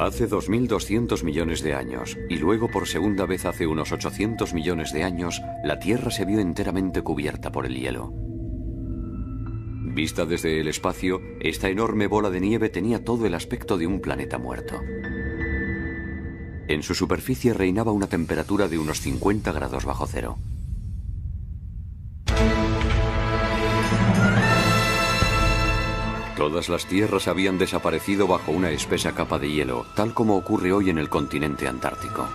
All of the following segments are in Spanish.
Hace 2.200 millones de años, y luego por segunda vez hace unos 800 millones de años, la Tierra se vio enteramente cubierta por el hielo. Vista desde el espacio, esta enorme bola de nieve tenía todo el aspecto de un planeta muerto. En su superficie reinaba una temperatura de unos 50 grados bajo cero. Todas las tierras habían desaparecido bajo una espesa capa de hielo, tal como ocurre hoy en el continente antártico.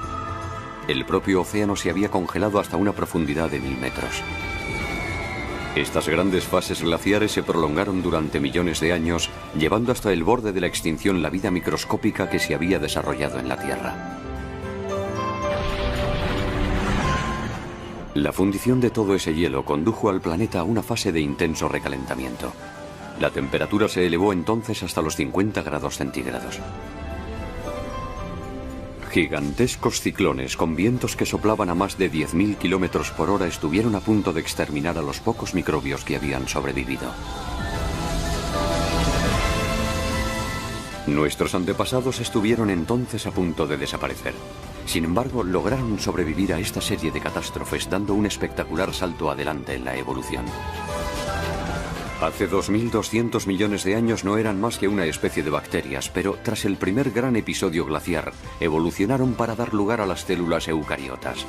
El propio océano se había congelado hasta una profundidad de 1000 metros. Estas grandes fases glaciares se prolongaron durante millones de años, llevando hasta el borde de la extinción la vida microscópica que se había desarrollado en la Tierra. La fundición de todo ese hielo condujo al planeta a una fase de intenso recalentamiento. La temperatura se elevó entonces hasta los 50 grados centígrados. Gigantescos ciclones con vientos que soplaban a más de 10.000 kilómetros por hora estuvieron a punto de exterminar a los pocos microbios que habían sobrevivido. Nuestros antepasados estuvieron entonces a punto de desaparecer. Sin embargo, lograron sobrevivir a esta serie de catástrofes dando un espectacular salto adelante en la evolución. Hace 2.200 millones de años no eran más que una especie de bacterias, pero tras el primer gran episodio glaciar, evolucionaron para dar lugar a las células eucariotas.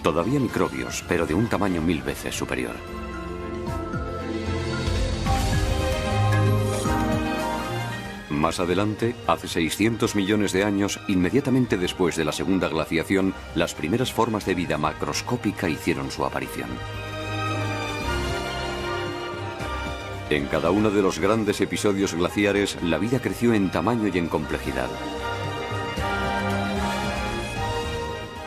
Todavía microbios, pero de un tamaño 1000 veces superior. Más adelante, hace 600 millones de años, inmediatamente después de la segunda glaciación, las primeras formas de vida macroscópica hicieron su aparición. En cada uno de los grandes episodios glaciares, la vida creció en tamaño y en complejidad.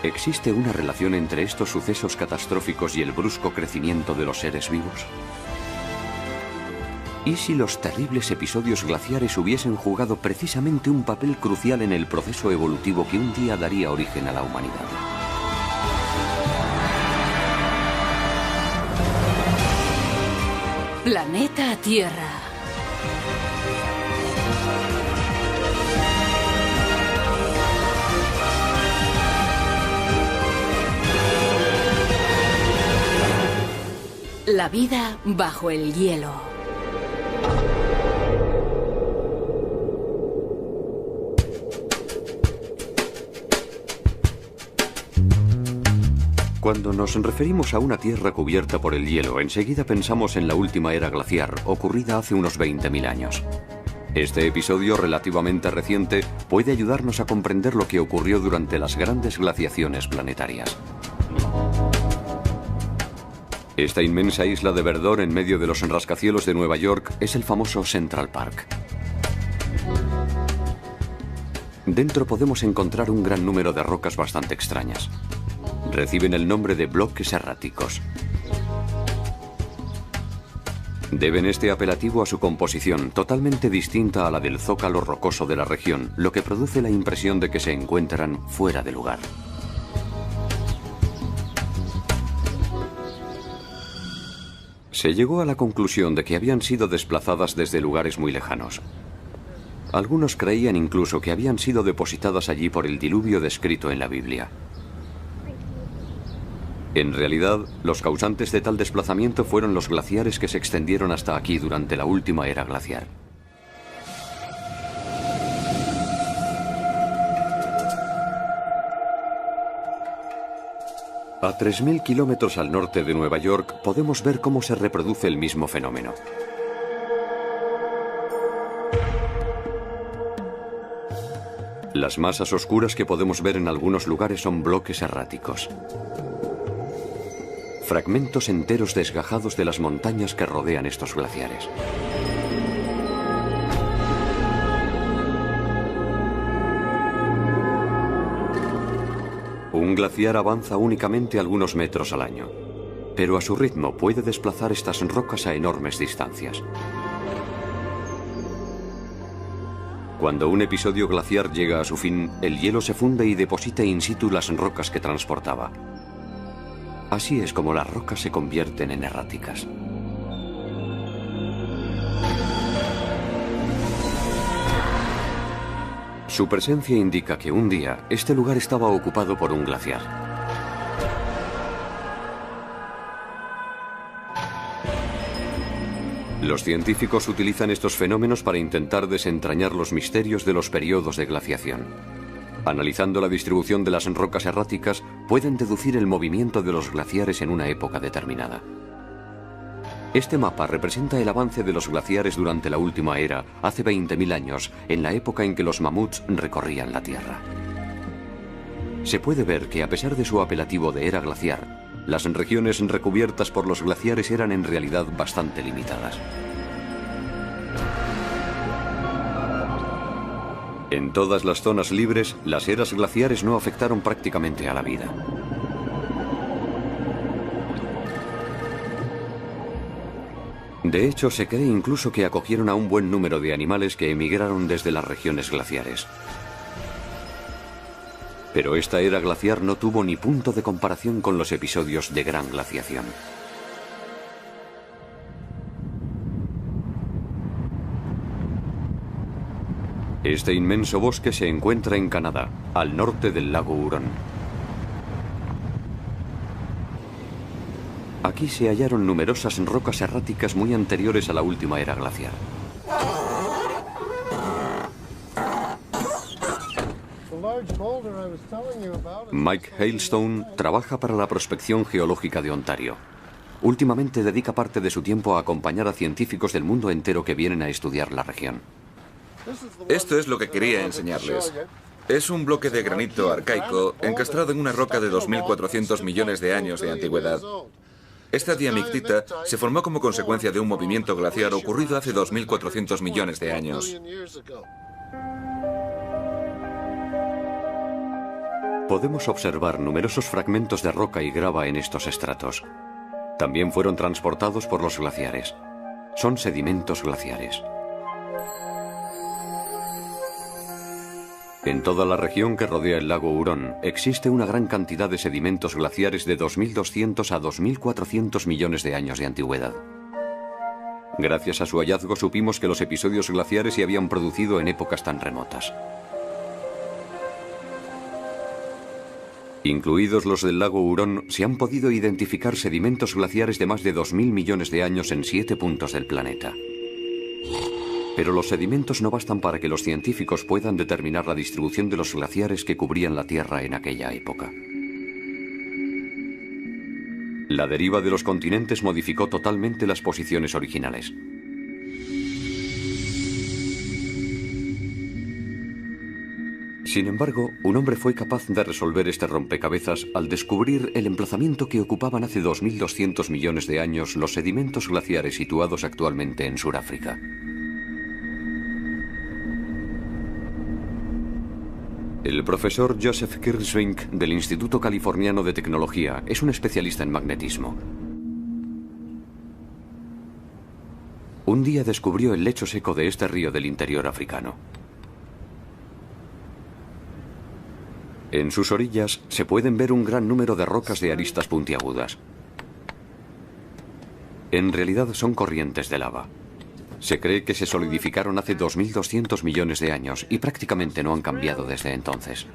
¿Existe una relación entre estos sucesos catastróficos y el brusco crecimiento de los seres vivos? ¿Y si los terribles episodios glaciares hubiesen jugado precisamente un papel crucial en el proceso evolutivo que un día daría origen a la humanidad? Planeta Tierra. La vida bajo el hielo. Cuando nos referimos a una Tierra cubierta por el hielo, enseguida pensamos en la última era glaciar, ocurrida hace unos 20.000 años. Este episodio relativamente reciente puede ayudarnos a comprender lo que ocurrió durante las grandes glaciaciones planetarias. Esta inmensa isla de verdor en medio de los rascacielos de Nueva York es el famoso Central Park. Dentro podemos encontrar un gran número de rocas bastante extrañas. Reciben el nombre de bloques erráticos. Deben este apelativo a su composición, totalmente distinta a la del zócalo rocoso de la región, lo que produce la impresión de que se encuentran fuera de lugar. Se llegó a la conclusión de que habían sido desplazadas desde lugares muy lejanos. Algunos creían incluso que habían sido depositadas allí por el diluvio descrito en la Biblia. En realidad, los causantes de tal desplazamiento fueron los glaciares que se extendieron hasta aquí durante la última era glaciar. A 3.000 kilómetros al norte de Nueva York podemos ver cómo se reproduce el mismo fenómeno. Las masas oscuras que podemos ver en algunos lugares son bloques erráticos. Fragmentos enteros desgajados de las montañas que rodean estos glaciares. Un glaciar avanza únicamente algunos metros al año, pero a su ritmo puede desplazar estas rocas a enormes distancias. Cuando un episodio glaciar llega a su fin, el hielo se funde y deposita in situ las rocas que transportaba. Así es como las rocas se convierten en erráticas. Su presencia indica que un día este lugar estaba ocupado por un glaciar. Los científicos utilizan estos fenómenos para intentar desentrañar los misterios de los periodos de glaciación. Analizando la distribución de las rocas erráticas, pueden deducir el movimiento de los glaciares en una época determinada. Este mapa representa el avance de los glaciares durante la última era, hace 20.000 años, en la época en que los mamuts recorrían la Tierra. Se puede ver que, a pesar de su apelativo de era glaciar, las regiones recubiertas por los glaciares eran en realidad bastante limitadas. En todas las zonas libres, las eras glaciares no afectaron prácticamente a la vida. De hecho, se cree incluso que acogieron a un buen número de animales que emigraron desde las regiones glaciares. Pero esta era glaciar no tuvo ni punto de comparación con los episodios de gran glaciación. Este inmenso bosque se encuentra en Canadá, al norte del lago Hurón. Aquí se hallaron numerosas rocas erráticas muy anteriores a la última era glaciar. Mike Hailstone trabaja para la prospección geológica de Ontario. Últimamente dedica parte de su tiempo a acompañar a científicos del mundo entero que vienen a estudiar la región. Esto es lo que quería enseñarles. Es un bloque de granito arcaico encastrado en una roca de 2.400 millones de años de antigüedad. Esta diamictita se formó como consecuencia de un movimiento glaciar ocurrido hace 2.400 millones de años. Podemos observar numerosos fragmentos de roca y grava en estos estratos. También fueron transportados por los glaciares. Son sedimentos glaciares. En toda la región que rodea el lago Hurón existe una gran cantidad de sedimentos glaciares de 2.200 a 2.400 millones de años de antigüedad. Gracias a su hallazgo supimos que los episodios glaciares se habían producido en épocas tan remotas. Incluidos los del lago Hurón, se han podido identificar sedimentos glaciares de más de 2.000 millones de años en 7 puntos del planeta. Pero los sedimentos no bastan para que los científicos puedan determinar la distribución de los glaciares que cubrían la Tierra en aquella época. La deriva de los continentes modificó totalmente las posiciones originales. Sin embargo, un hombre fue capaz de resolver este rompecabezas al descubrir el emplazamiento que ocupaban hace 2.200 millones de años los sedimentos glaciares situados actualmente en Sudáfrica. El profesor Joseph Kirschvink del Instituto Californiano de Tecnología es un especialista en magnetismo. Un día descubrió el lecho seco de este río del interior africano. En sus orillas se pueden ver un gran número de rocas de aristas puntiagudas. En realidad son corrientes de lava. Se cree que se solidificaron hace 2.200 millones de años y prácticamente no han cambiado desde entonces.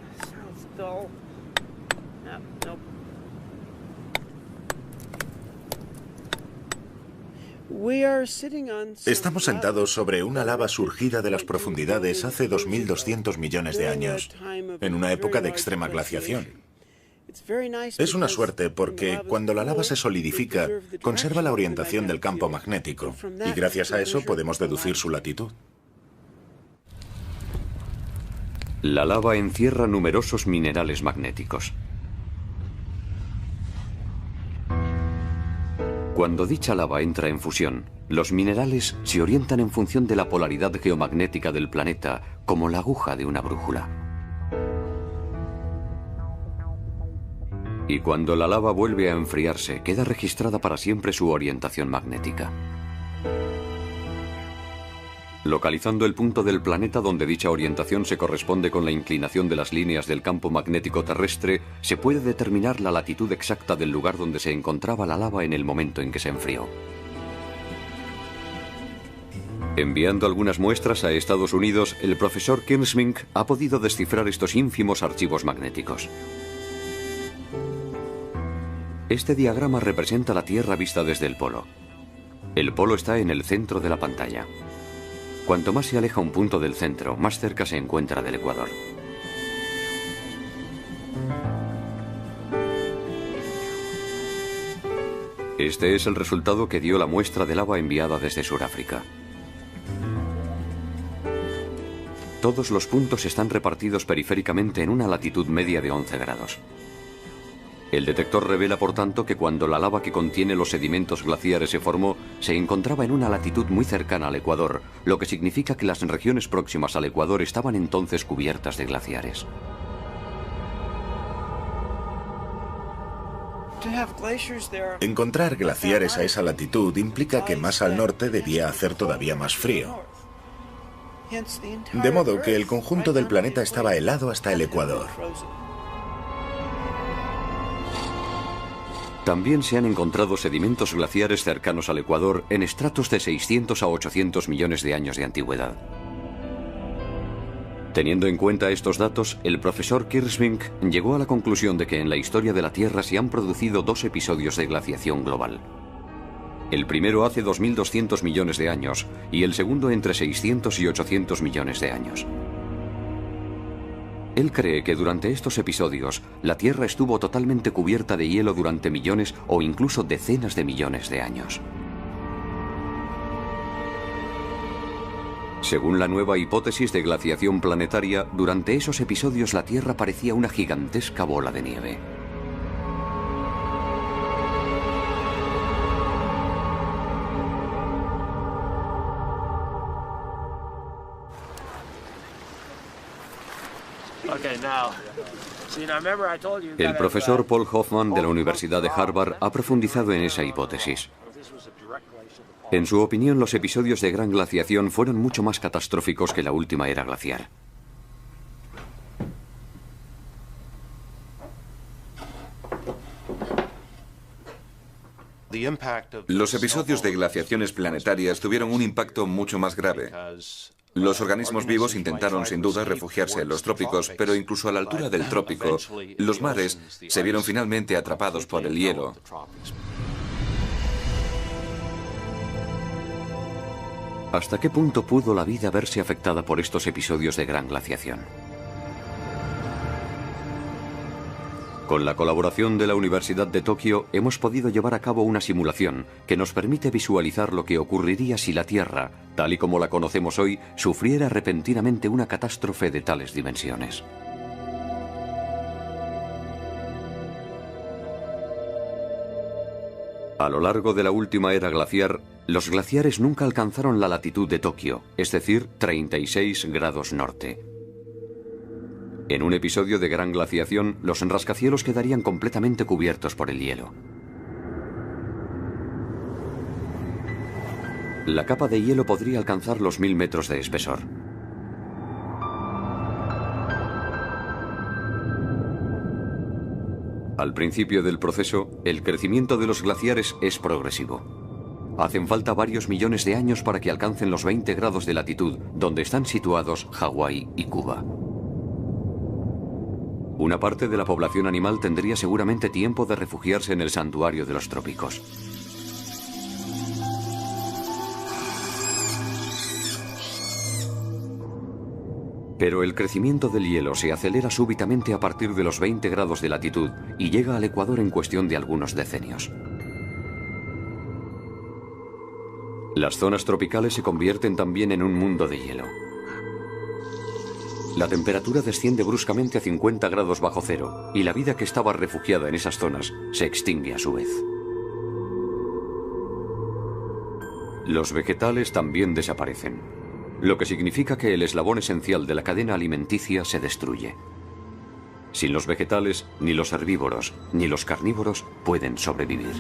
Estamos sentados sobre una lava surgida de las profundidades hace 2.200 millones de años, en una época de extrema glaciación. Es una suerte porque cuando la lava se solidifica, conserva la orientación del campo magnético y gracias a eso podemos deducir su latitud. La lava encierra numerosos minerales magnéticos. Cuando dicha lava entra en fusión, los minerales se orientan en función de la polaridad geomagnética del planeta, como la aguja de una brújula. Y cuando la lava vuelve a enfriarse, queda registrada para siempre su orientación magnética. Localizando el punto del planeta donde dicha orientación se corresponde con la inclinación de las líneas del campo magnético terrestre, se puede determinar la latitud exacta del lugar donde se encontraba la lava en el momento en que se enfrió. Enviando algunas muestras a Estados Unidos, el profesor Kersmink ha podido descifrar estos ínfimos archivos magnéticos. Este diagrama representa la Tierra vista desde el polo. El polo está en el centro de la pantalla. Cuanto más se aleja un punto del centro, más cerca se encuentra del ecuador. Este es el resultado que dio la muestra de lava enviada desde Sudáfrica. Todos los puntos están repartidos periféricamente en una latitud media de 11 grados. El detector revela, por tanto, que cuando la lava que contiene los sedimentos glaciares se formó, se encontraba en una latitud muy cercana al ecuador, lo que significa que las regiones próximas al ecuador estaban entonces cubiertas de glaciares. Encontrar glaciares a esa latitud implica que más al norte debía hacer todavía más frío. De modo que el conjunto del planeta estaba helado hasta el ecuador. También se han encontrado sedimentos glaciares cercanos al ecuador en estratos de 600 a 800 millones de años de antigüedad. Teniendo en cuenta estos datos, el profesor Kersmink llegó a la conclusión de que en la historia de la Tierra se han producido dos episodios de glaciación global. El primero hace 2.200 millones de años y el segundo entre 600 y 800 millones de años. Él cree que durante estos episodios la Tierra estuvo totalmente cubierta de hielo durante millones o incluso decenas de millones de años. Según la nueva hipótesis de glaciación planetaria, durante esos episodios la Tierra parecía una gigantesca bola de nieve. El profesor Paul Hoffman de la Universidad de Harvard ha profundizado en esa hipótesis. En su opinión, los episodios de gran glaciación fueron mucho más catastróficos que la última era glaciar. Los episodios de glaciaciones planetarias tuvieron un impacto mucho más grave. Los organismos vivos intentaron sin duda refugiarse en los trópicos, pero incluso a la altura del trópico, los mares se vieron finalmente atrapados por el hielo. ¿Hasta qué punto pudo la vida verse afectada por estos episodios de gran glaciación? Con la colaboración de la Universidad de Tokio hemos podido llevar a cabo una simulación que nos permite visualizar lo que ocurriría si la Tierra, tal y como la conocemos hoy, sufriera repentinamente una catástrofe de tales dimensiones. A lo largo de la última era glaciar, los glaciares nunca alcanzaron la latitud de Tokio, es decir, 36 grados norte. En un episodio de gran glaciación, los rascacielos quedarían completamente cubiertos por el hielo. La capa de hielo podría alcanzar los 1000 metros de espesor. Al principio del proceso, el crecimiento de los glaciares es progresivo. Hacen falta varios millones de años para que alcancen los 20 grados de latitud, donde están situados Hawái y Cuba. Una parte de la población animal tendría seguramente tiempo de refugiarse en el santuario de los trópicos. Pero el crecimiento del hielo se acelera súbitamente a partir de los 20 grados de latitud y llega al ecuador en cuestión de algunos decenios. Las zonas tropicales se convierten también en un mundo de hielo. La temperatura desciende bruscamente a 50 grados bajo cero y la vida que estaba refugiada en esas zonas se extingue a su vez. Los vegetales también desaparecen, lo que significa que el eslabón esencial de la cadena alimenticia se destruye. Sin los vegetales, ni los herbívoros ni los carnívoros pueden sobrevivir.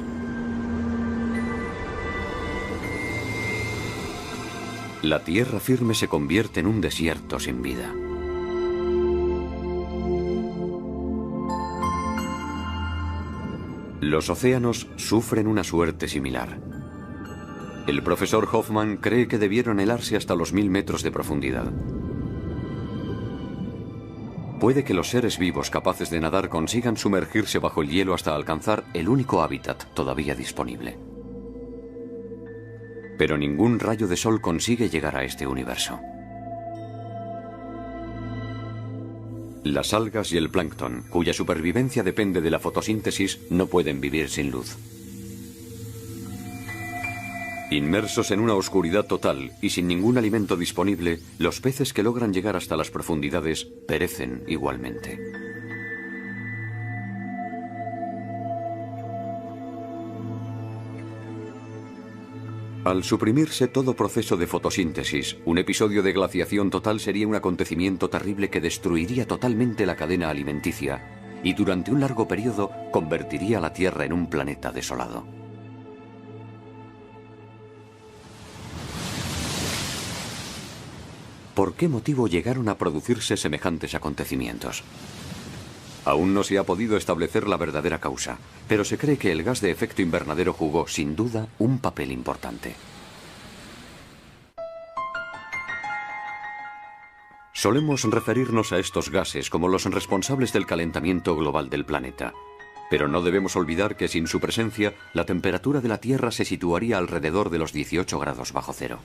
La tierra firme se convierte en un desierto sin vida. Los océanos sufren una suerte similar. El profesor Hoffman cree que debieron helarse hasta los 1000 metros de profundidad. Puede que los seres vivos capaces de nadar consigan sumergirse bajo el hielo hasta alcanzar el único hábitat todavía disponible. Pero ningún rayo de sol consigue llegar a este universo. Las algas y el plancton, cuya supervivencia depende de la fotosíntesis, no pueden vivir sin luz. Inmersos en una oscuridad total y sin ningún alimento disponible, los peces que logran llegar hasta las profundidades perecen igualmente. Al suprimirse todo proceso de fotosíntesis, un episodio de glaciación total sería un acontecimiento terrible que destruiría totalmente la cadena alimenticia y durante un largo periodo convertiría a la Tierra en un planeta desolado. ¿Por qué motivo llegaron a producirse semejantes acontecimientos? Aún no se ha podido establecer la verdadera causa, pero se cree que el gas de efecto invernadero jugó, sin duda, un papel importante. Solemos referirnos a estos gases como los responsables del calentamiento global del planeta, pero no debemos olvidar que sin su presencia, la temperatura de la Tierra se situaría alrededor de los 18 grados bajo cero.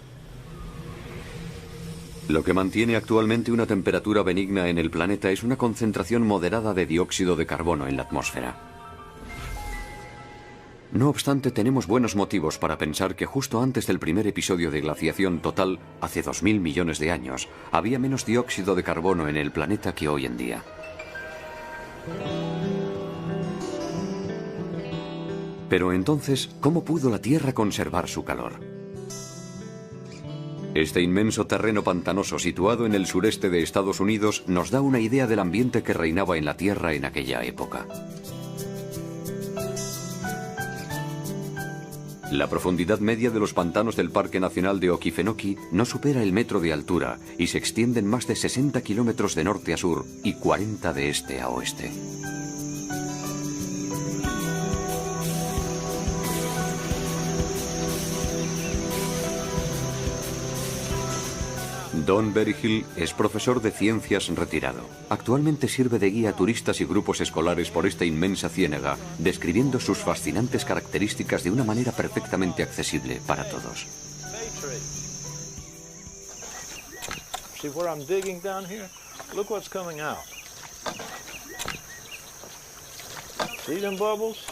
Lo que mantiene actualmente una temperatura benigna en el planeta es una concentración moderada de dióxido de carbono en la atmósfera. No obstante, tenemos buenos motivos para pensar que justo antes del primer episodio de glaciación total, hace 2000 millones de años, había menos dióxido de carbono en el planeta que hoy en día. Pero entonces, ¿cómo pudo la Tierra conservar su calor? Este inmenso terreno pantanoso situado en el sureste de Estados Unidos nos da una idea del ambiente que reinaba en la Tierra en aquella época. La profundidad media de los pantanos del Parque Nacional de Okefenokee no supera el metro de altura y se extienden más de 60 kilómetros de norte a sur y 40 de este a oeste. Don Berryhill es profesor de ciencias retirado. Actualmente sirve de guía a turistas y grupos escolares por esta inmensa ciénaga, describiendo sus fascinantes características de una manera perfectamente accesible para todos. See where I'm digging down here? Look what's coming out. See them bubbles?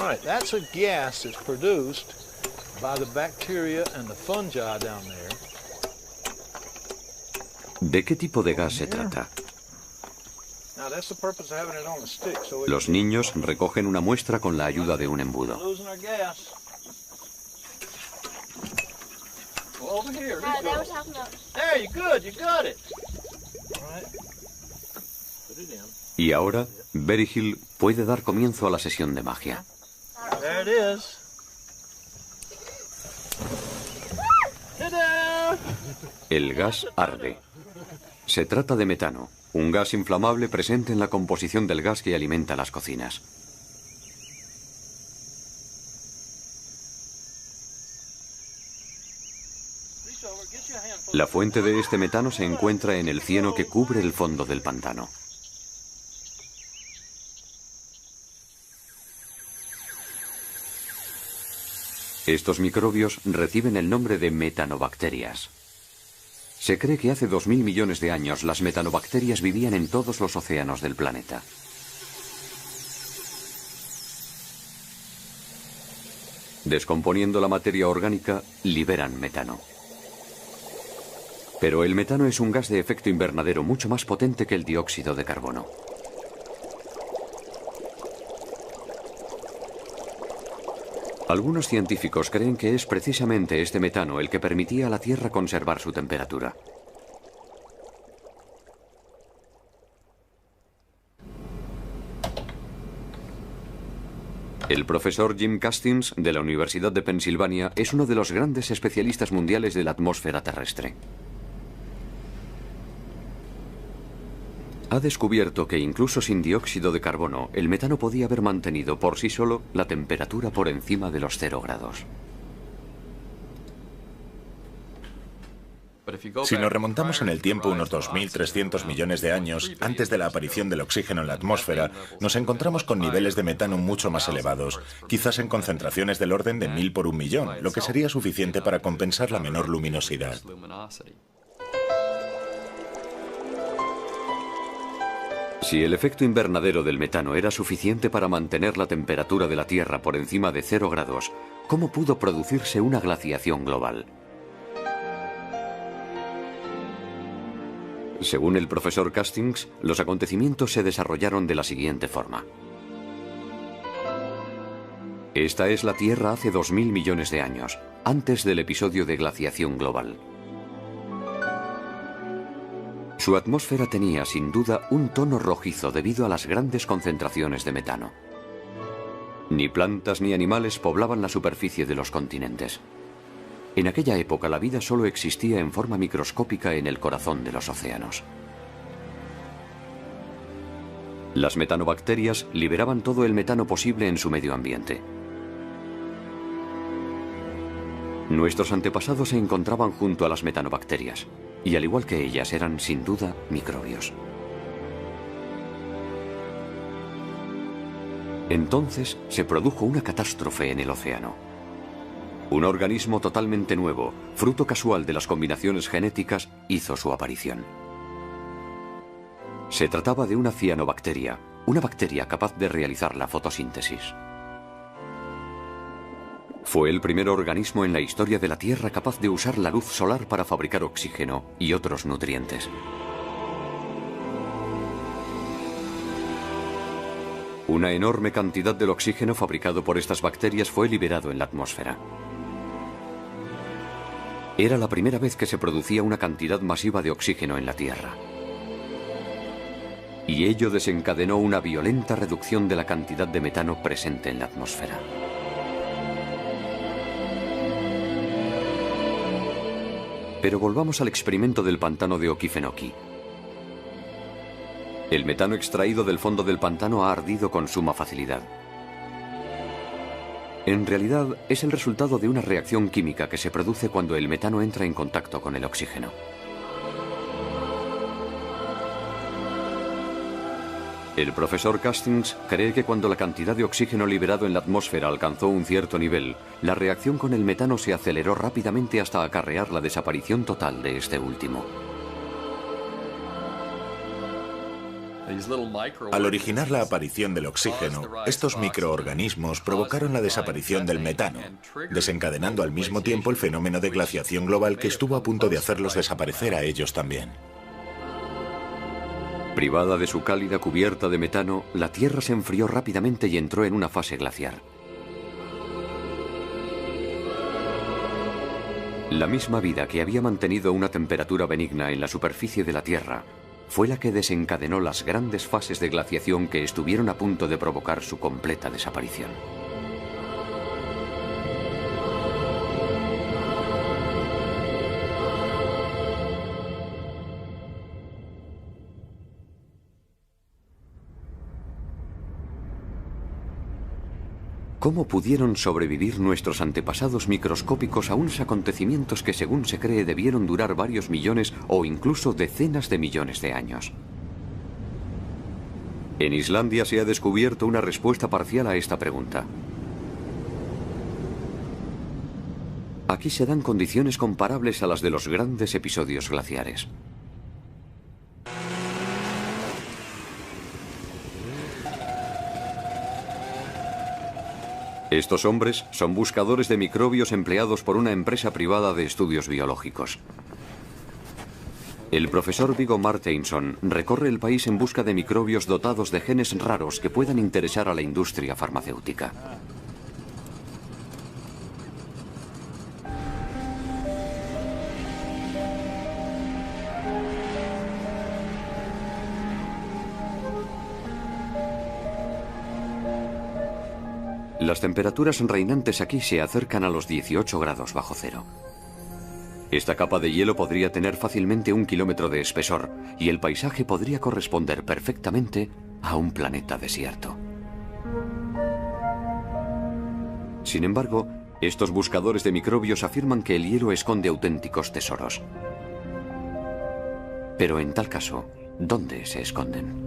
All right, that's a gas that's produced by the bacteria and the fungi down there. ¿De qué tipo de gas se trata? Los niños recogen una muestra con la ayuda de un embudo. Y ahora, Berryhill puede dar comienzo a la sesión de magia. El gas arde. Se trata de metano, un gas inflamable presente en la composición del gas que alimenta las cocinas. La fuente de este metano se encuentra en el cieno que cubre el fondo del pantano. Estos microbios reciben el nombre de metanobacterias. Se cree que hace 2000 millones de años las metanobacterias vivían en todos los océanos del planeta. Descomponiendo la materia orgánica, liberan metano. Pero el metano es un gas de efecto invernadero mucho más potente que el dióxido de carbono. Algunos científicos creen que es precisamente este metano el que permitía a la Tierra conservar su temperatura. El profesor Jim Castings, de la Universidad de Pensilvania, es uno de los grandes especialistas mundiales de la atmósfera terrestre. Ha descubierto que incluso sin dióxido de carbono, el metano podía haber mantenido por sí solo la temperatura por encima de los 0 grados. Si nos remontamos en el tiempo unos 2.300 millones de años, antes de la aparición del oxígeno en la atmósfera, nos encontramos con niveles de metano mucho más elevados, quizás en concentraciones del orden de 1000 por 1.000.000, lo que sería suficiente para compensar la menor luminosidad. Si el efecto invernadero del metano era suficiente para mantener la temperatura de la Tierra por encima de 0 grados, ¿cómo pudo producirse una glaciación global? Según el profesor Castings, los acontecimientos se desarrollaron de la siguiente forma. Esta es la Tierra hace 2000 millones de años, antes del episodio de glaciación global. Su atmósfera tenía, sin duda, un tono rojizo debido a las grandes concentraciones de metano. Ni plantas ni animales poblaban la superficie de los continentes. En aquella época la vida solo existía en forma microscópica en el corazón de los océanos. Las metanobacterias liberaban todo el metano posible en su medio ambiente. Nuestros antepasados se encontraban junto a las metanobacterias, y al igual que ellas eran sin duda microbios. Entonces se produjo una catástrofe en el océano. Un organismo totalmente nuevo, fruto casual de las combinaciones genéticas, hizo su aparición. Se trataba de una cianobacteria, una bacteria capaz de realizar la fotosíntesis. Fue el primer organismo en la historia de la Tierra capaz de usar la luz solar para fabricar oxígeno y otros nutrientes. Una enorme cantidad del oxígeno fabricado por estas bacterias fue liberado en la atmósfera. Era la primera vez que se producía una cantidad masiva de oxígeno en la Tierra. Y ello desencadenó una violenta reducción de la cantidad de metano presente en la atmósfera. Pero volvamos al experimento del pantano de Okefenokee. El metano extraído del fondo del pantano ha ardido con suma facilidad. En realidad, es el resultado de una reacción química que se produce cuando el metano entra en contacto con el oxígeno. El profesor Castings cree que cuando la cantidad de oxígeno liberado en la atmósfera alcanzó un cierto nivel, la reacción con el metano se aceleró rápidamente hasta acarrear la desaparición total de este último. Al originar la aparición del oxígeno, estos microorganismos provocaron la desaparición del metano, desencadenando al mismo tiempo el fenómeno de glaciación global que estuvo a punto de hacerlos desaparecer a ellos también. Privada de su cálida cubierta de metano, la Tierra se enfrió rápidamente y entró en una fase glaciar. La misma vida que había mantenido una temperatura benigna en la superficie de la Tierra fue la que desencadenó las grandes fases de glaciación que estuvieron a punto de provocar su completa desaparición. ¿Cómo pudieron sobrevivir nuestros antepasados microscópicos a unos acontecimientos que, según se cree, debieron durar varios millones o incluso decenas de millones de años? En Islandia se ha descubierto una respuesta parcial a esta pregunta. Aquí se dan condiciones comparables a las de los grandes episodios glaciares. Estos hombres son buscadores de microbios empleados por una empresa privada de estudios biológicos. El profesor Viggo Marteinsson recorre el país en busca de microbios dotados de genes raros que puedan interesar a la industria farmacéutica. Las temperaturas reinantes aquí se acercan a los 18 grados bajo cero. Esta capa de hielo podría tener fácilmente 1 kilómetro de espesor y el paisaje podría corresponder perfectamente a un planeta desierto. Sin embargo, estos buscadores de microbios afirman que el hielo esconde auténticos tesoros. Pero en tal caso, ¿dónde se esconden?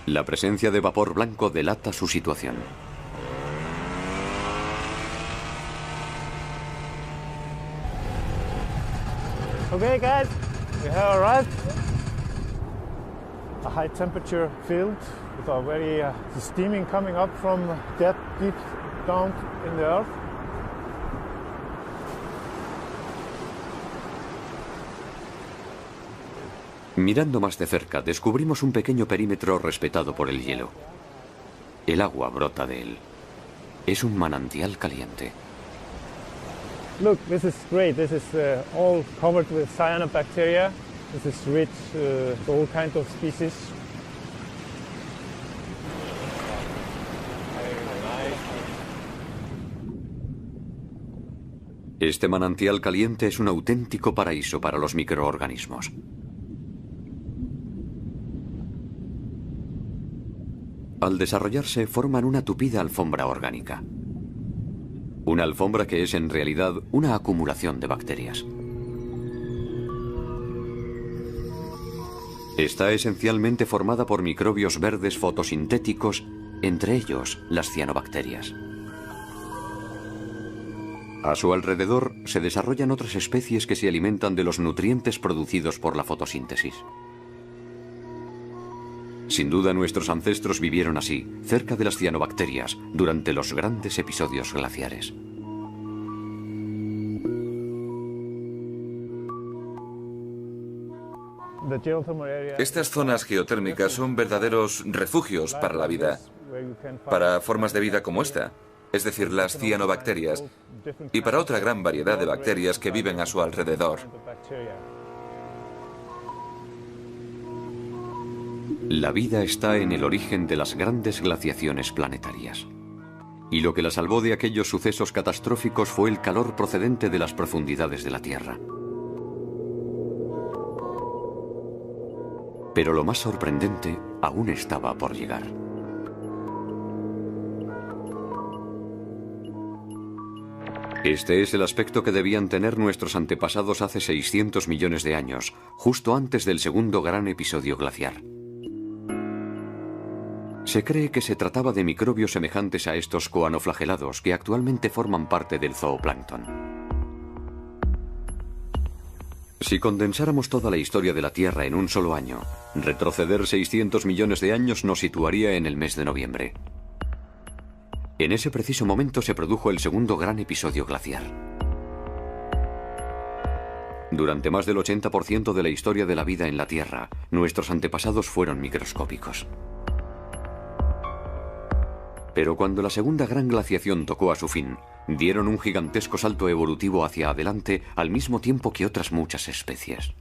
La presencia de vapor blanco delata su situación. Okay guys, we have arrived. A high temperature field with a very steaming coming up from that deep down in the earth. Mirando más de cerca, descubrimos un pequeño perímetro respetado por el hielo. El agua brota de él. Es un manantial caliente. Look, this is great. This is all covered with cyanobacteria. This is rich for all kinds of species. Este manantial caliente es un auténtico paraíso para los microorganismos. Al desarrollarse, forman una tupida alfombra orgánica. Una alfombra que es en realidad una acumulación de bacterias. Está esencialmente formada por microbios verdes fotosintéticos, entre ellos las cianobacterias. A su alrededor se desarrollan otras especies que se alimentan de los nutrientes producidos por la fotosíntesis. Sin duda nuestros ancestros vivieron así, cerca de las cianobacterias, durante los grandes episodios glaciares. Estas zonas geotérmicas son verdaderos refugios para la vida, para formas de vida como esta, es decir, las cianobacterias, y para otra gran variedad de bacterias que viven a su alrededor. La vida está en el origen de las grandes glaciaciones planetarias. Y lo que la salvó de aquellos sucesos catastróficos fue el calor procedente de las profundidades de la Tierra. Pero lo más sorprendente aún estaba por llegar. Este es el aspecto que debían tener nuestros antepasados hace 600 millones de años, justo antes del segundo gran episodio glaciar. Se cree que se trataba de microbios semejantes a estos coanoflagelados que actualmente forman parte del zooplancton. Si condensáramos toda la historia de la Tierra en un solo año, retroceder 600 millones de años nos situaría en el mes de noviembre. En ese preciso momento se produjo el segundo gran episodio glaciar. Durante más del 80% de la historia de la vida en la Tierra, nuestros antepasados fueron microscópicos. Pero cuando la segunda gran glaciación tocó a su fin, dieron un gigantesco salto evolutivo hacia adelante al mismo tiempo que otras muchas especies.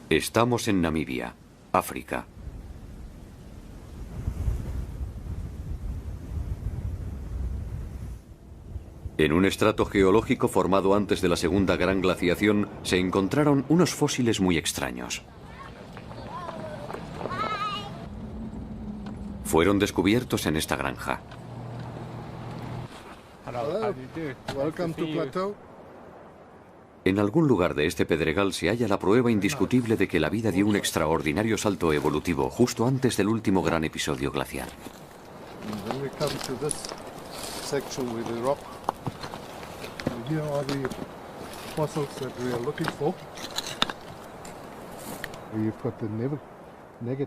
Estamos en Namibia, África. En un estrato geológico formado antes de la segunda gran glaciación se encontraron unos fósiles muy extraños. Fueron descubiertos en esta granja. En algún lugar de este pedregal se halla la prueba indiscutible de que la vida dio un extraordinario salto evolutivo justo antes del último gran episodio glaciar.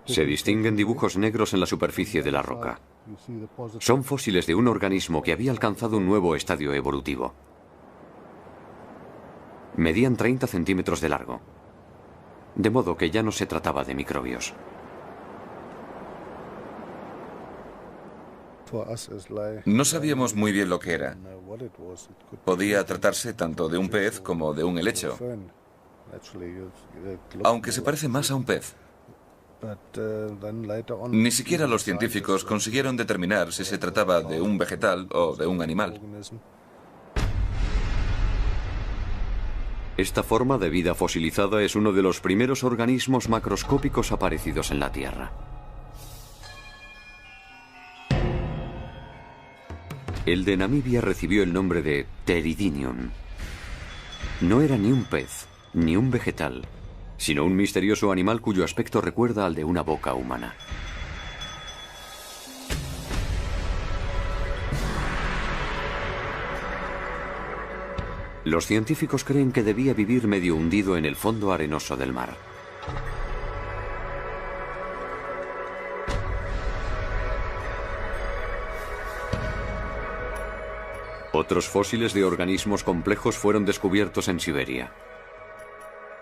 Se distinguen dibujos negros en la superficie de la roca. Son fósiles de un organismo que había alcanzado un nuevo estadio evolutivo. Medían 30 centímetros de largo, de modo que ya no se trataba de microbios. No sabíamos muy bien lo que era. Podía tratarse tanto de un pez como de un helecho, aunque se parece más a un pez. Ni siquiera los científicos consiguieron determinar si se trataba de un vegetal o de un animal. Esta forma de vida fosilizada es uno de los primeros organismos macroscópicos aparecidos en la Tierra. El de Namibia recibió el nombre de Pteridinium. No era ni un pez, ni un vegetal, sino un misterioso animal cuyo aspecto recuerda al de una boca humana. Los científicos creen que debía vivir medio hundido en el fondo arenoso del mar. Otros fósiles de organismos complejos fueron descubiertos en Siberia.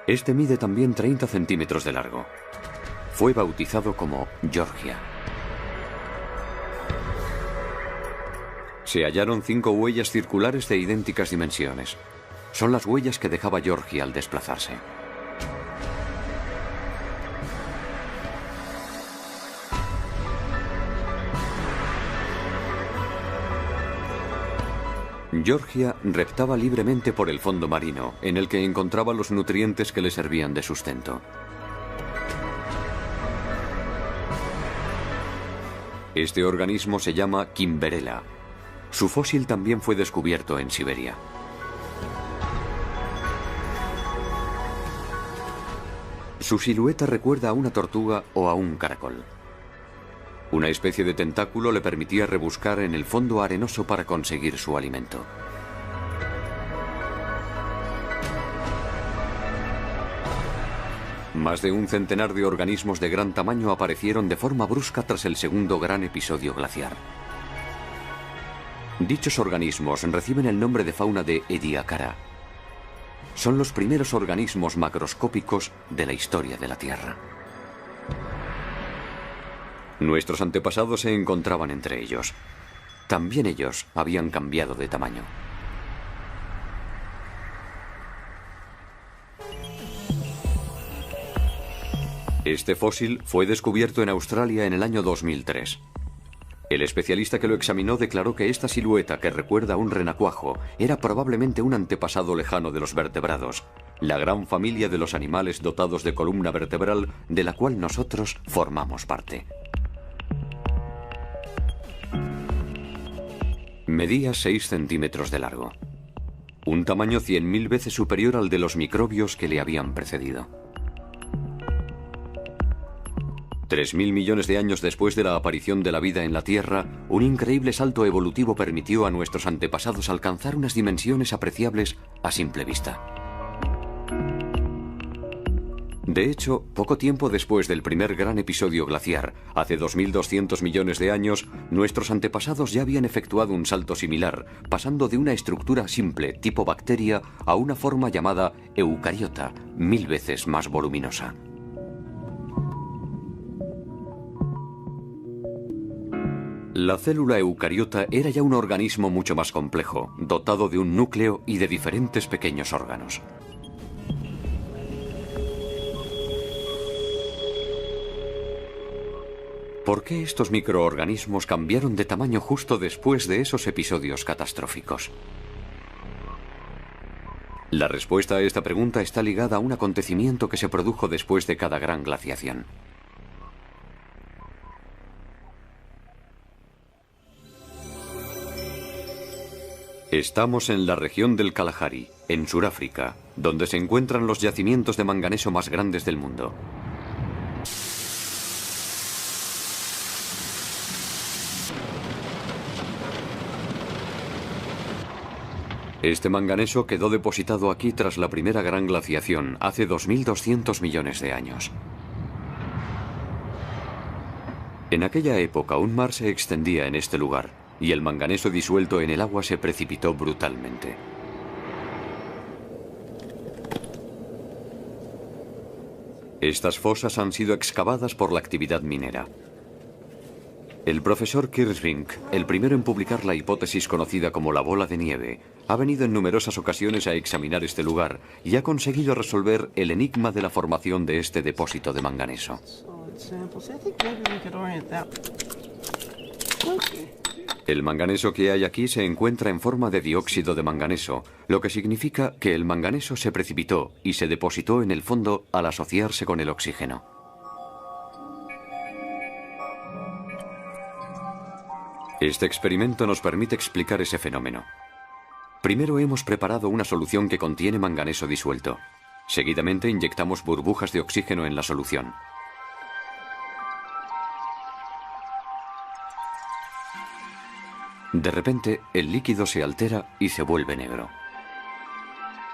Este mide también 30 centímetros de largo. Fue bautizado como Georgia. Se hallaron 5 huellas circulares de idénticas dimensiones. Son las huellas que dejaba Georgia al desplazarse. Georgia reptaba libremente por el fondo marino, en el que encontraba los nutrientes que le servían de sustento. Este organismo se llama Kimberella. Su fósil también fue descubierto en Siberia. Su silueta recuerda a una tortuga o a un caracol. Una especie de tentáculo le permitía rebuscar en el fondo arenoso para conseguir su alimento. Más de un centenar de organismos de gran tamaño aparecieron de forma brusca tras el segundo gran episodio glaciar. Dichos organismos reciben el nombre de fauna de Ediacara. Son los primeros organismos macroscópicos de la historia de la Tierra. Nuestros antepasados se encontraban entre ellos. También ellos habían cambiado de tamaño. Este fósil fue descubierto en Australia en el año 2003. El especialista que lo examinó declaró que esta silueta, que recuerda a un renacuajo, era probablemente un antepasado lejano de los vertebrados, la gran familia de los animales dotados de columna vertebral de la cual nosotros formamos parte. Medía 6 centímetros de largo, un tamaño 100.000 veces superior al de los microbios que le habían precedido. 3.000 millones de años después de la aparición de la vida en la Tierra, un increíble salto evolutivo permitió a nuestros antepasados alcanzar unas dimensiones apreciables a simple vista. De hecho, poco tiempo después del primer gran episodio glaciar, hace 2.200 millones de años, nuestros antepasados ya habían efectuado un salto similar, pasando de una estructura simple tipo bacteria a una forma llamada eucariota, 1000 veces más voluminosa. La célula eucariota era ya un organismo mucho más complejo, dotado de un núcleo y de diferentes pequeños órganos. ¿Por qué estos microorganismos cambiaron de tamaño justo después de esos episodios catastróficos? La respuesta a esta pregunta está ligada a un acontecimiento que se produjo después de cada gran glaciación. Estamos en la región del Kalahari, en Sudáfrica, donde se encuentran los yacimientos de manganeso más grandes del mundo. Este manganeso quedó depositado aquí tras la primera gran glaciación, hace 2.200 millones de años. En aquella época un mar se extendía en este lugar, y el manganeso disuelto en el agua se precipitó brutalmente. Estas fosas han sido excavadas por la actividad minera. El profesor Kirschvink, el primero en publicar la hipótesis conocida como la bola de nieve, ha venido en numerosas ocasiones a examinar este lugar y ha conseguido resolver el enigma de la formación de este depósito de manganeso. El manganeso que hay aquí se encuentra en forma de dióxido de manganeso, lo que significa que el manganeso se precipitó y se depositó en el fondo al asociarse con el oxígeno. Este experimento nos permite explicar ese fenómeno. Primero hemos preparado una solución que contiene manganeso disuelto. Seguidamente inyectamos burbujas de oxígeno en la solución. De repente, el líquido se altera y se vuelve negro.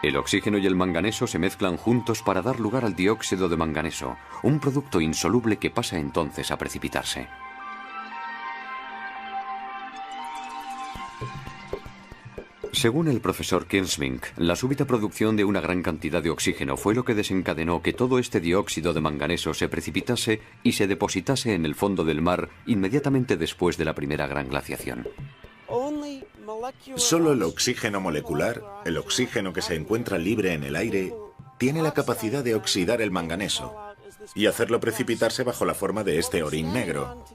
El oxígeno y el manganeso se mezclan juntos para dar lugar al dióxido de manganeso, un producto insoluble que pasa entonces a precipitarse. Según el profesor Kirsvink, la súbita producción de una gran cantidad de oxígeno fue lo que desencadenó que todo este dióxido de manganeso se precipitase y se depositase en el fondo del mar inmediatamente después de la primera gran glaciación. Solo el oxígeno molecular, el oxígeno que se encuentra libre en el aire, tiene la capacidad de oxidar el manganeso y hacerlo precipitarse bajo la forma de este orín negro.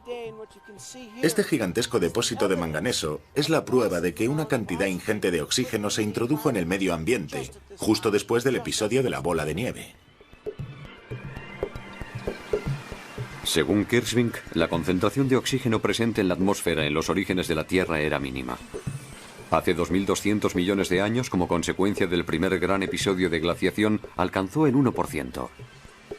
Este gigantesco depósito de manganeso es la prueba de que una cantidad ingente de oxígeno se introdujo en el medio ambiente, justo después del episodio de la bola de nieve. Según Kirsvink, la concentración de oxígeno presente en la atmósfera en los orígenes de la Tierra era mínima. Hace 2.200 millones de años, como consecuencia del primer gran episodio de glaciación, alcanzó el 1%.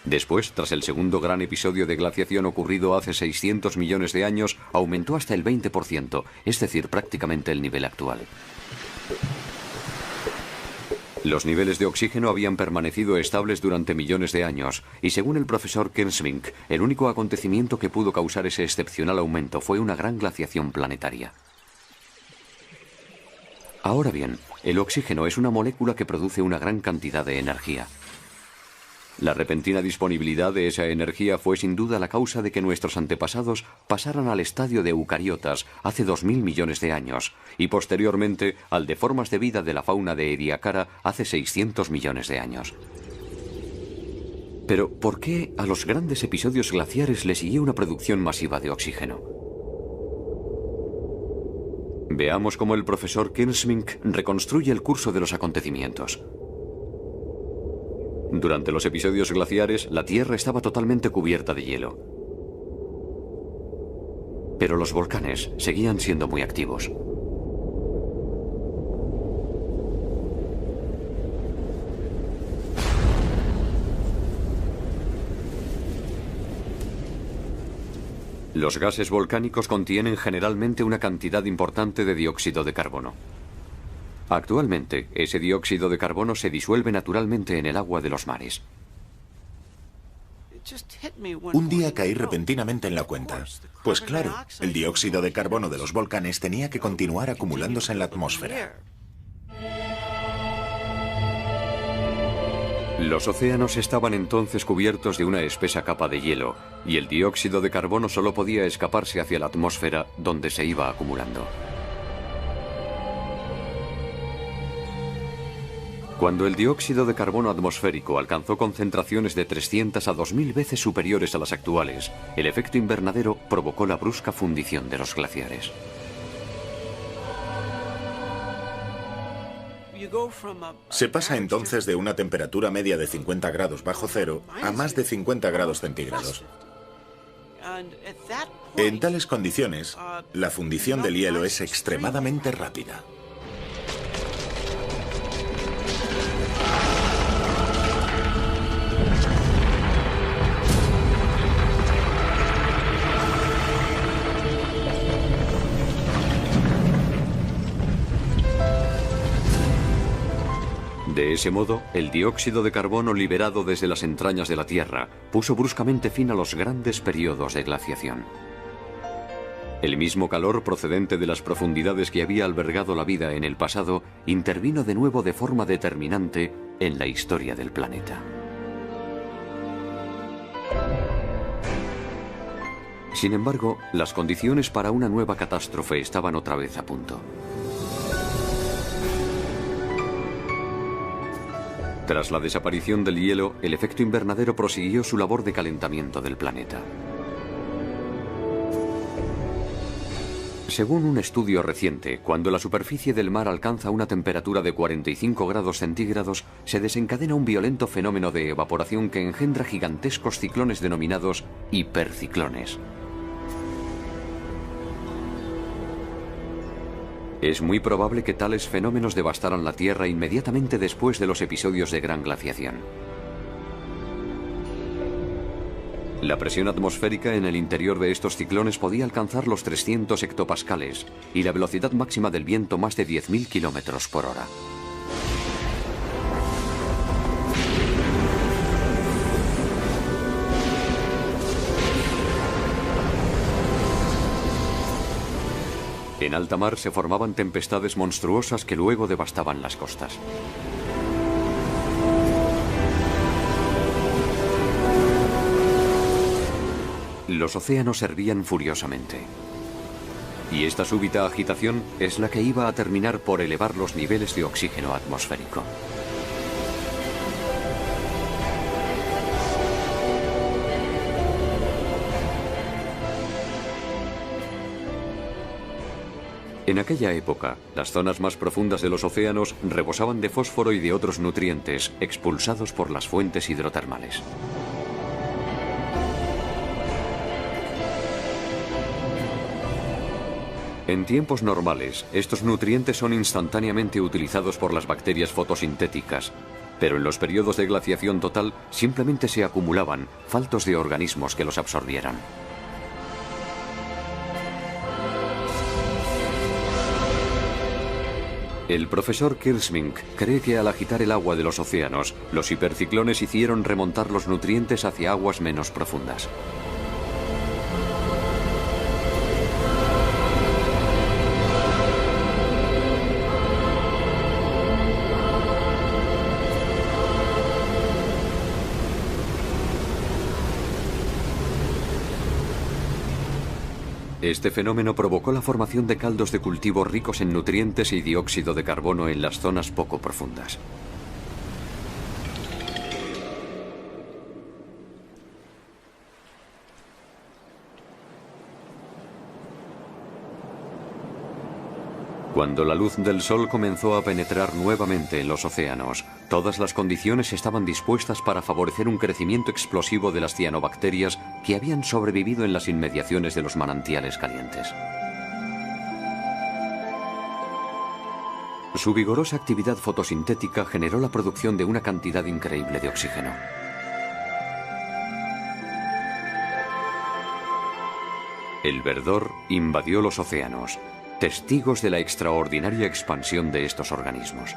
Después, tras el segundo gran episodio de glaciación ocurrido hace 600 millones de años, aumentó hasta el 20%, es decir, prácticamente el nivel actual. Los niveles de oxígeno habían permanecido estables durante millones de años, y según el profesor Kirsvink, el único acontecimiento que pudo causar ese excepcional aumento fue una gran glaciación planetaria. Ahora bien, el oxígeno es una molécula que produce una gran cantidad de energía. La repentina disponibilidad de esa energía fue sin duda la causa de que nuestros antepasados pasaran al estadio de eucariotas hace 2000 millones de años y posteriormente al de formas de vida de la fauna de Ediacara hace 600 millones de años. Pero, ¿por qué a los grandes episodios glaciares le siguió una producción masiva de oxígeno? Veamos cómo el profesor Kirsvink reconstruye el curso de los acontecimientos. Durante los episodios glaciares, la Tierra estaba totalmente cubierta de hielo. Pero los volcanes seguían siendo muy activos. Los gases volcánicos contienen generalmente una cantidad importante de dióxido de carbono. Actualmente, ese dióxido de carbono se disuelve naturalmente en el agua de los mares. Un día caí repentinamente en la cuenta. Pues claro, el dióxido de carbono de los volcanes tenía que continuar acumulándose en la atmósfera. Los océanos estaban entonces cubiertos de una espesa capa de hielo, y el dióxido de carbono solo podía escaparse hacia la atmósfera, donde se iba acumulando. Cuando el dióxido de carbono atmosférico alcanzó concentraciones de 300 a 2000 veces superiores a las actuales, el efecto invernadero provocó la brusca fundición de los glaciares. Se pasa entonces de una temperatura media de 50 grados bajo cero a más de 50 grados centígrados. En tales condiciones, la fundición del hielo es extremadamente rápida. De ese modo, el dióxido de carbono liberado desde las entrañas de la Tierra puso bruscamente fin a los grandes periodos de glaciación. El mismo calor procedente de las profundidades que había albergado la vida en el pasado intervino de nuevo de forma determinante en la historia del planeta. Sin embargo, las condiciones para una nueva catástrofe estaban otra vez a punto. Tras la desaparición del hielo, el efecto invernadero prosiguió su labor de calentamiento del planeta. Según un estudio reciente, cuando la superficie del mar alcanza una temperatura de 45 grados centígrados, se desencadena un violento fenómeno de evaporación que engendra gigantescos ciclones denominados hiperciclones. Es muy probable que tales fenómenos devastaran la Tierra inmediatamente después de los episodios de gran glaciación. La presión atmosférica en el interior de estos ciclones podía alcanzar los 300 hectopascales y la velocidad máxima del viento más de 10.000 kilómetros por hora. En alta mar se formaban tempestades monstruosas que luego devastaban las costas. Los océanos hervían furiosamente. Y esta súbita agitación es la que iba a terminar por elevar los niveles de oxígeno atmosférico. En aquella época, las zonas más profundas de los océanos rebosaban de fósforo y de otros nutrientes expulsados por las fuentes hidrotermales. En tiempos normales, estos nutrientes son instantáneamente utilizados por las bacterias fotosintéticas, pero en los periodos de glaciación total simplemente se acumulaban, faltos de organismos que los absorbieran. El profesor Kirsmink cree que al agitar el agua de los océanos, los hiperciclones hicieron remontar los nutrientes hacia aguas menos profundas. Este fenómeno provocó la formación de caldos de cultivo ricos en nutrientes y dióxido de carbono en las zonas poco profundas. Cuando la luz del sol comenzó a penetrar nuevamente en los océanos, todas las condiciones estaban dispuestas para favorecer un crecimiento explosivo de las cianobacterias que habían sobrevivido en las inmediaciones de los manantiales calientes. Su vigorosa actividad fotosintética generó la producción de una cantidad increíble de oxígeno. El verdor invadió los océanos, testigos de la extraordinaria expansión de estos organismos.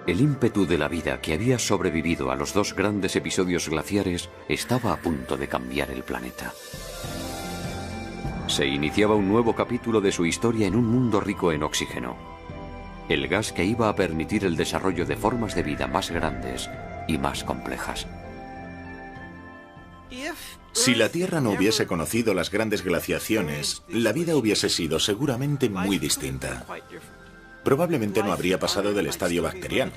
El ímpetu de la vida que había sobrevivido a los dos grandes episodios glaciares estaba a punto de cambiar el planeta. Se iniciaba un nuevo capítulo de su historia en un mundo rico en oxígeno, el gas que iba a permitir el desarrollo de formas de vida más grandes y más complejas. Si la Tierra no hubiese conocido las grandes glaciaciones, la vida hubiese sido seguramente muy distinta. Probablemente no habría pasado del estadio bacteriano.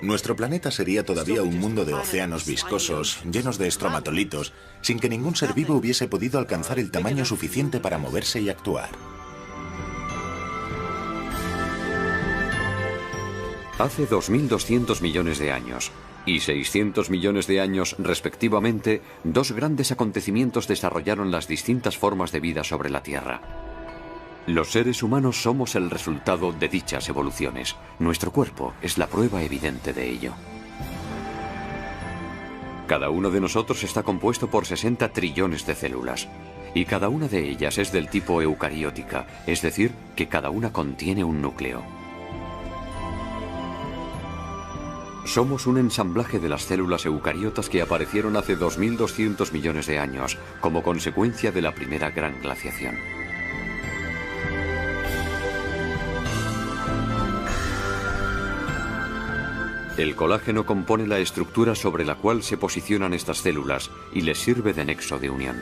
Nuestro planeta sería todavía un mundo de océanos viscosos, llenos de estromatolitos, sin que ningún ser vivo hubiese podido alcanzar el tamaño suficiente para moverse y actuar. Hace 2.200 millones de años y 600 millones de años respectivamente, dos grandes acontecimientos desarrollaron las distintas formas de vida sobre la Tierra. Los seres humanos somos el resultado de dichas evoluciones. Nuestro cuerpo es la prueba evidente de ello. Cada uno de nosotros está compuesto por 60 trillones de células, y cada una de ellas es del tipo eucariótica, es decir, que cada una contiene un núcleo. Somos un ensamblaje de las células eucariotas que aparecieron hace 2.200 millones de años, como consecuencia de la primera gran glaciación. El colágeno compone la estructura sobre la cual se posicionan estas células y les sirve de nexo de unión.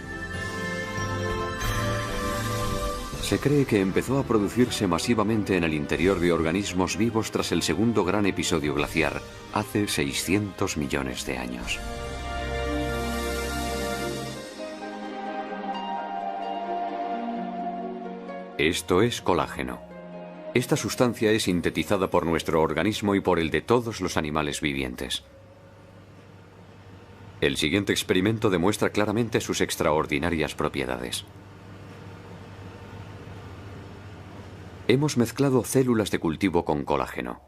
Se cree que empezó a producirse masivamente en el interior de organismos vivos tras el segundo gran episodio glaciar, hace 600 millones de años. Esto es colágeno. Esta sustancia es sintetizada por nuestro organismo y por el de todos los animales vivientes. El siguiente experimento demuestra claramente sus extraordinarias propiedades. Hemos mezclado células de cultivo con colágeno.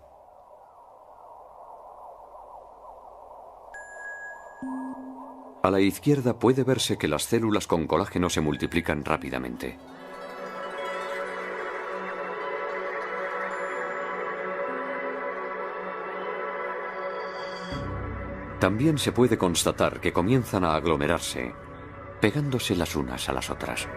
A la izquierda puede verse que las células con colágeno se multiplican rápidamente. También se puede constatar que comienzan a aglomerarse, pegándose las unas a las otras.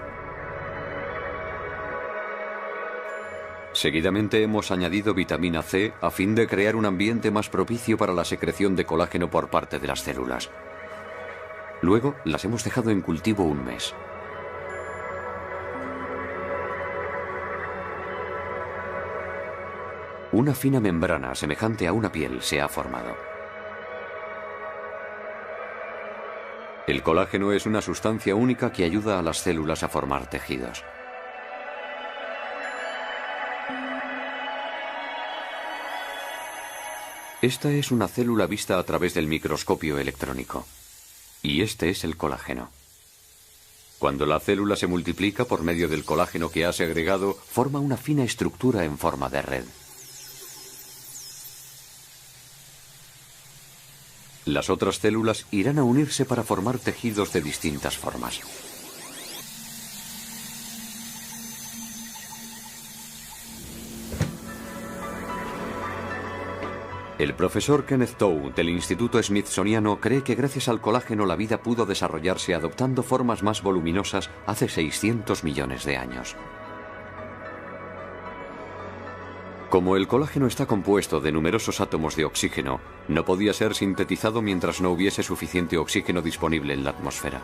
Seguidamente hemos añadido vitamina C a fin de crear un ambiente más propicio para la secreción de colágeno por parte de las células. Luego las hemos dejado en cultivo un mes. Una fina membrana semejante a una piel se ha formado. El colágeno es una sustancia única que ayuda a las células a formar tejidos. Esta es una célula vista a través del microscopio electrónico. Y este es el colágeno. Cuando la célula se multiplica por medio del colágeno que ha segregado, forma una fina estructura en forma de red. Las otras células irán a unirse para formar tejidos de distintas formas. El profesor Kenneth Tow del Instituto Smithsoniano cree que gracias al colágeno la vida pudo desarrollarse adoptando formas más voluminosas hace 600 millones de años. Como el colágeno está compuesto de numerosos átomos de oxígeno, no podía ser sintetizado mientras no hubiese suficiente oxígeno disponible en la atmósfera.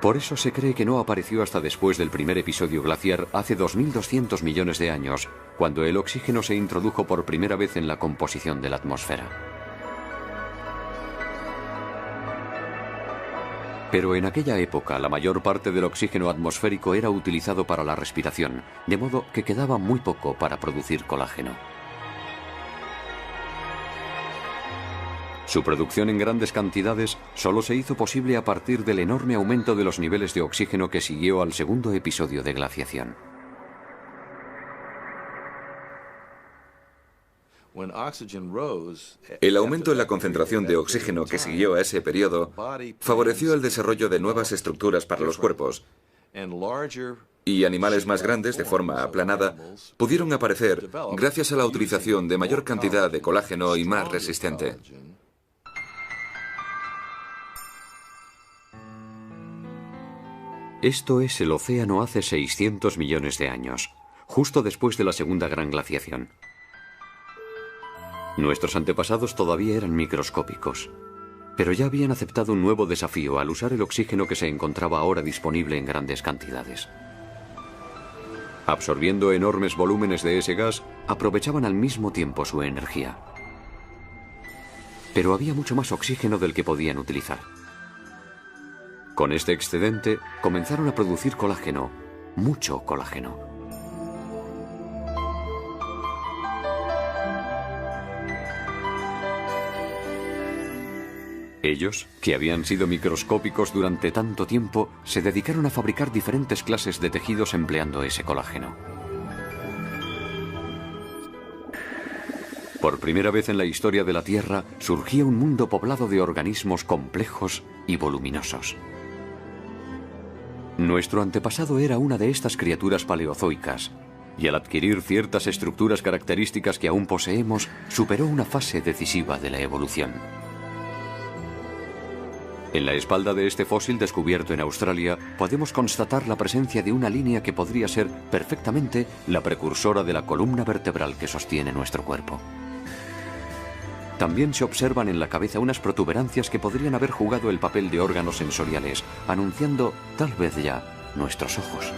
Por eso se cree que no apareció hasta después del primer episodio glaciar hace 2.200 millones de años, cuando el oxígeno se introdujo por primera vez en la composición de la atmósfera. Pero en aquella época la mayor parte del oxígeno atmosférico era utilizado para la respiración, de modo que quedaba muy poco para producir colágeno. Su producción en grandes cantidades solo se hizo posible a partir del enorme aumento de los niveles de oxígeno que siguió al segundo episodio de glaciación. El aumento en la concentración de oxígeno que siguió a ese periodo favoreció el desarrollo de nuevas estructuras para los cuerpos, y animales más grandes, de forma aplanada, pudieron aparecer gracias a la utilización de mayor cantidad de colágeno y más resistente. Esto es el océano hace 600 millones de años, justo después de la segunda gran glaciación. Nuestros antepasados todavía eran microscópicos, pero ya habían aceptado un nuevo desafío al usar el oxígeno que se encontraba ahora disponible en grandes cantidades. Absorbiendo enormes volúmenes de ese gas, aprovechaban al mismo tiempo su energía. Pero había mucho más oxígeno del que podían utilizar. Con este excedente, comenzaron a producir colágeno, mucho colágeno. Ellos, que habían sido microscópicos durante tanto tiempo, se dedicaron a fabricar diferentes clases de tejidos empleando ese colágeno. Por primera vez en la historia de la Tierra, surgía un mundo poblado de organismos complejos y voluminosos. Nuestro antepasado era una de estas criaturas paleozoicas, y al adquirir ciertas estructuras características que aún poseemos, superó una fase decisiva de la evolución. En la espalda de este fósil descubierto en Australia podemos constatar la presencia de una línea que podría ser perfectamente la precursora de la columna vertebral que sostiene nuestro cuerpo. También se observan en la cabeza unas protuberancias que podrían haber jugado el papel de órganos sensoriales, anunciando tal vez ya nuestros ojos.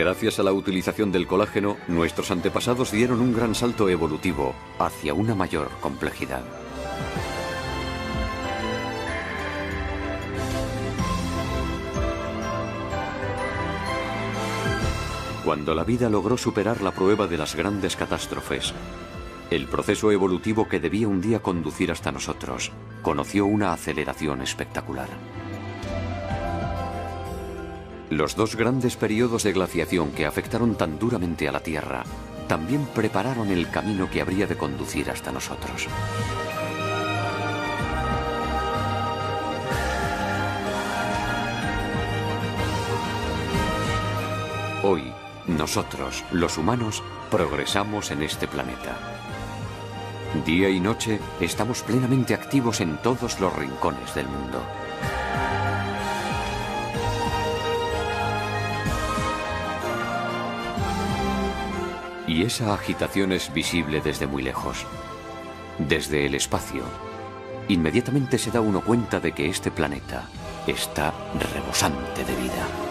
Gracias a la utilización del colágeno, nuestros antepasados dieron un gran salto evolutivo hacia una mayor complejidad. Cuando la vida logró superar la prueba de las grandes catástrofes, el proceso evolutivo que debía un día conducir hasta nosotros conoció una aceleración espectacular. Los dos grandes periodos de glaciación que afectaron tan duramente a la Tierra también prepararon el camino que habría de conducir hasta nosotros. Hoy, nosotros, los humanos, progresamos en este planeta. Día y noche estamos plenamente activos en todos los rincones del mundo. Y esa agitación es visible desde muy lejos, desde el espacio. Inmediatamente se da uno cuenta de que este planeta está rebosante de vida.